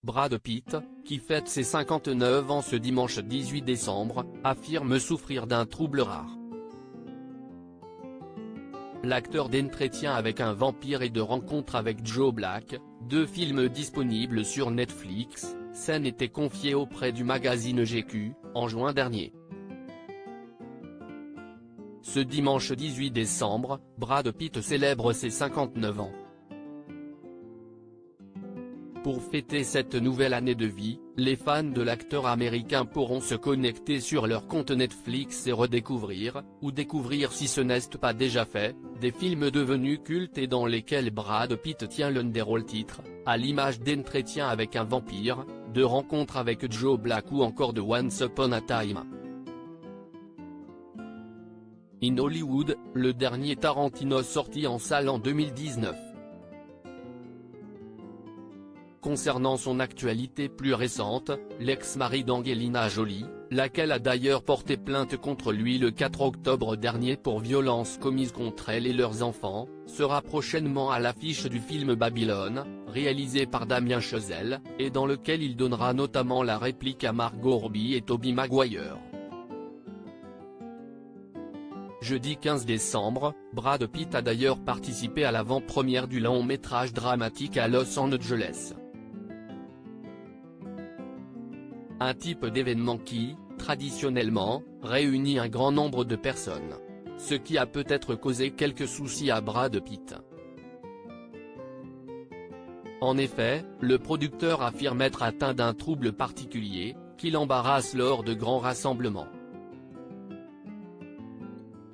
Brad Pitt, qui fête ses 59 ans ce dimanche 18 décembre, affirme souffrir d'un trouble rare. L'acteur d'Entretien avec un vampire et de Rencontre avec Joe Black, deux films disponibles sur Netflix, scène était confiée auprès du magazine GQ, en juin dernier. Ce dimanche 18 décembre, Brad Pitt célèbre ses 59 ans. Pour fêter cette nouvelle année de vie, les fans de l'acteur américain pourront se connecter sur leur compte Netflix et redécouvrir, ou découvrir si ce n'est pas déjà fait, des films devenus cultes et dans lesquels Brad Pitt tient l'un des rôles titres, à l'image d'Entretien avec un vampire, de Rencontre avec Joe Black ou encore de Once Upon a Time in Hollywood, le dernier Tarantino sorti en salle en 2019. Concernant son actualité plus récente, l'ex-mari d'Angelina Jolie, laquelle a d'ailleurs porté plainte contre lui le 4 octobre dernier pour violences commises contre elle et leurs enfants, sera prochainement à l'affiche du film Babylone, réalisé par Damien Chazelle, et dans lequel il donnera notamment la réplique à Margot Robbie et Tobey Maguire. Jeudi 15 décembre, Brad Pitt a d'ailleurs participé à l'avant-première du long-métrage dramatique à Los Angeles. Un type d'événement qui, traditionnellement, réunit un grand nombre de personnes. Ce qui a peut-être causé quelques soucis à Brad Pitt. En effet, le producteur affirme être atteint d'un trouble particulier, qui l'embarrasse lors de grands rassemblements.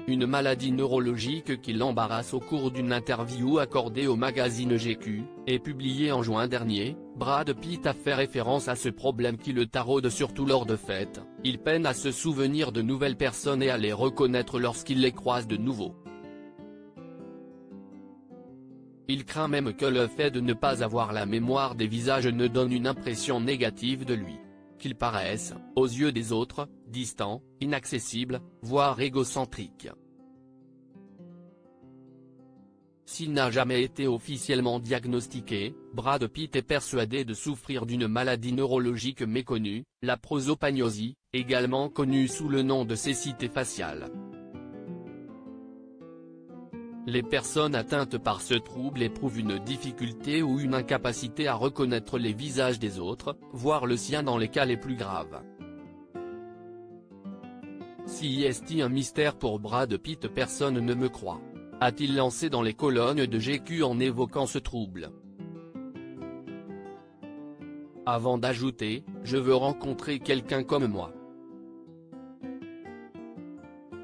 Une maladie neurologique qui l'embarrasse au cours d'une interview accordée au magazine GQ, et publiée en juin dernier, Brad Pitt a fait référence à ce problème qui le taraude surtout lors de fêtes, il peine à se souvenir de nouvelles personnes et à les reconnaître lorsqu'il les croise de nouveau. Il craint même que le fait de ne pas avoir la mémoire des visages ne donne une impression négative de lui. Qu'il paraisse, aux yeux des autres, distant, inaccessible, voire égocentrique. S'il n'a jamais été officiellement diagnostiqué, Brad Pitt est persuadé de souffrir d'une maladie neurologique méconnue, la prosopagnosie, également connue sous le nom de cécité faciale. Les personnes atteintes par ce trouble éprouvent une difficulté ou une incapacité à reconnaître les visages des autres, voire le sien dans les cas les plus graves. Si est un mystère pour Brad Pitt, personne ne me croit, a-t-il lancé dans les colonnes de GQ en évoquant ce trouble. Avant d'ajouter, je veux rencontrer quelqu'un comme moi.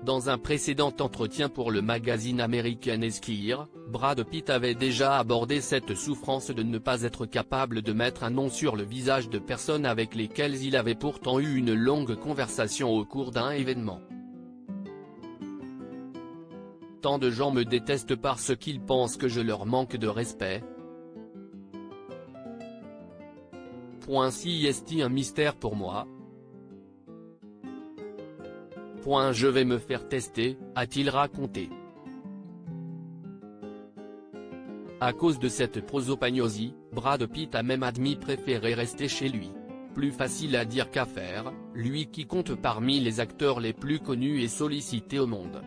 Dans un précédent entretien pour le magazine américain Esquire, Brad Pitt avait déjà abordé cette souffrance de ne pas être capable de mettre un nom sur le visage de personnes avec lesquelles il avait pourtant eu une longue conversation au cours d'un événement. Tant de gens me détestent parce qu'ils pensent que je leur manque de respect. Si est un mystère pour moi. Je vais me faire tester, a-t-il raconté. À cause de cette prosopagnosie, Brad Pitt a même admis préférer rester chez lui. Plus facile à dire qu'à faire, lui qui compte parmi les acteurs les plus connus et sollicités au monde.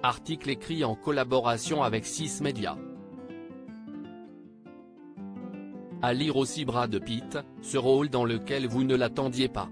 Article écrit en collaboration avec 6 médias. À lire aussi Brad Pitt, ce rôle dans lequel vous ne l'attendiez pas.